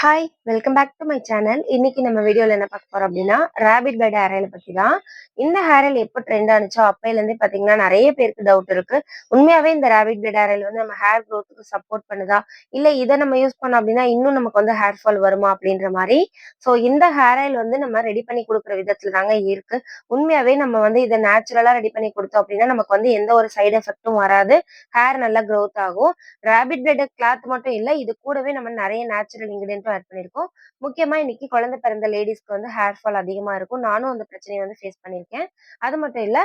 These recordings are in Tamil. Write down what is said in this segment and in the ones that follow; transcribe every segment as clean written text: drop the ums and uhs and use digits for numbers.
Hi! Welcome back to my channel. இன்னைக்கு நம்ம வீடியோல என்ன பார்க்க போறோம் அப்படின்னா, ராபிட் பெட் ஹேர் ஆயில பத்தி தான். இந்த ஹேர் ஆயில் எப்போ ட்ரெண்ட் ஆனுச்சோ அப்பைலேருந்தே பார்த்தீங்கன்னா, நெறைய பேருக்கு டவுட் இருக்கு. உண்மையாவே இந்த ராபிட் பெட் ஹேர் ஆயில் வந்து நம்ம ஹேர் குரோத்துக்கு சப்போர்ட் பண்ணுதா? இல்ல இத நம்ம யூஸ் பண்ணோம் அப்படின்னா, இன்னும் நமக்கு வந்து ஹேர் ஃபால் வருமா? அப்படின்ற மாரி. ஸோ இந்த ஹேர் ஆயில் வந்து நம்ம ரெடி பண்ணி குடுக்குற விதத்துல தாங்க இருக்கு. உண்மையாவே நம்ம வந்து இத நேச்சுரலா ரெடி பண்ணி குடுத்தோம் அப்படின்னா, நமக்கு வந்து எந்த ஒரு சைட் எஃபெக்ட்டும் வராது. ஹேர் நல்லா குரோத் ஆகும். ராபிட் பிளட் கிளாத் மட்டும் இல்ல. இது கூடவே நம்ம நெறைய நேச்சுரல் இன்கிரியன்ட்டும் ஆட் பண்ணியிருக்கோம். முக்கியமா இன்னைக்கு குழந்தை பிறந்த லேடீஸ்க்கு வந்து ஹேர் ஃபால் அதிகமா இருக்கும். நானும் அந்த பிரச்சனைய வந்து ஃபேஸ் பண்ணியிருக்கேன். அது மட்டும் இல்ல,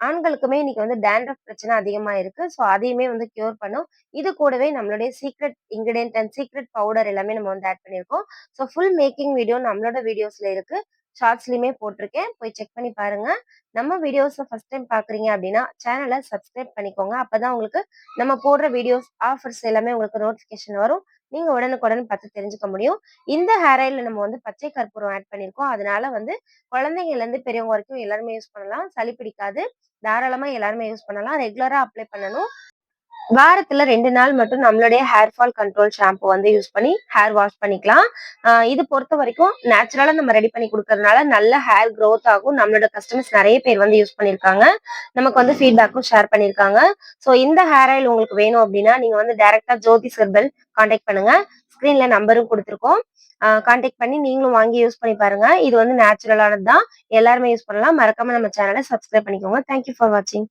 ஆண்களுக்குமே இன்னைக்கு வந்து டாண்ட்ரஃப் பிரச்சனை அதிகமா இருக்கு. ஸோ அதையுமே வந்து கியூர் பண்ணும். இது கூடவே நம்மளுடைய secret ingredient and secret powder எல்லாமே நம்ம வந்து ஆட் பண்ணியிருக்கோம். ஸோ ஃபுல் மேக்கிங் வீடியோ நம்மளோட வீடியோஸ்ல இருக்கு. ஷார்ட்ஸ்லயுமே போட்டிருக்கேன். போய் செக் பண்ணி பாருங்க. நம்ம வீடியோஸ ஃபர்ஸ்ட் டைம் பார்க்குறீங்க அப்படின்னா, சேனல சப்ஸ்கிரைப் பண்ணிக்கோங்க. அப்பதான் உங்களுக்கு நம்ம போடுற வீடியோஸ், ஆஃபர்ஸ் எல்லாமே உங்களுக்கு நோட்டிஃபிகேஷன் வரும். நீங்க உடனுக்குடன் பார்த்து தெரிஞ்சுக்க முடியும். இந்த ஹேர் ஆயில்ல நம்ம வந்து பச்சை கற்பூரம் ஆட் பண்ணியிருக்கோம். அதனால வந்து குழந்தைங்கள்ல இருந்து பெரியவங்க வரைக்கும் எல்லாருமே யூஸ் பண்ணலாம். சளி பிடிக்காது. தாராளமா எல்லாருமே யூஸ் பண்ணலாம். ரெகுலரா அப்ளை பண்ணணும். வாரத்துல 2 நாள் மட்டும் நம்மளுடைய ஹேர் ஃபால் கண்ட்ரோல் ஷாம்பு வந்து யூஸ் பண்ணி ஹேர் வாஷ் பண்ணிக்கலாம். இது பொறுத்தவரைக்கும் நேச்சுரலா நம்ம ரெடி பண்ணி குடுக்கறதுனால நல்ல ஹேர் குரோத் ஆகும். நம்மளோட கஸ்டமர்ஸ் நெறைய பேர் வந்து யூஸ் பண்ணியிருக்காங்க. நமக்கு வந்து ஃபீட்பேக்கும் ஷேர் பண்ணியிருக்காங்க. ஸோ இந்த ஹேர் ஆயில் உங்களுக்கு வேணும் அப்டின்னா, நீங்க வந்து டைரக்ட்டா ஜோதி ஹெர்பல் கான்டாக்ட் பண்ணுங்க. ஸ்க்ரீன்ல நம்பரும் குடுத்துருக்கோம். கான்டாக்ட் பண்ணி நீங்களும் வாங்கி யூஸ் பண்ணி பாருங்க. இது வந்து நேச்சுரலானது தான். எல்லாருமே யூஸ் பண்ணலாம். மறக்காம நம்ம சேனல சப்ஸ்கிரைப் பண்ணிக்கோங்க. தேங்க் யூ ஃபார் வாட்சிங்.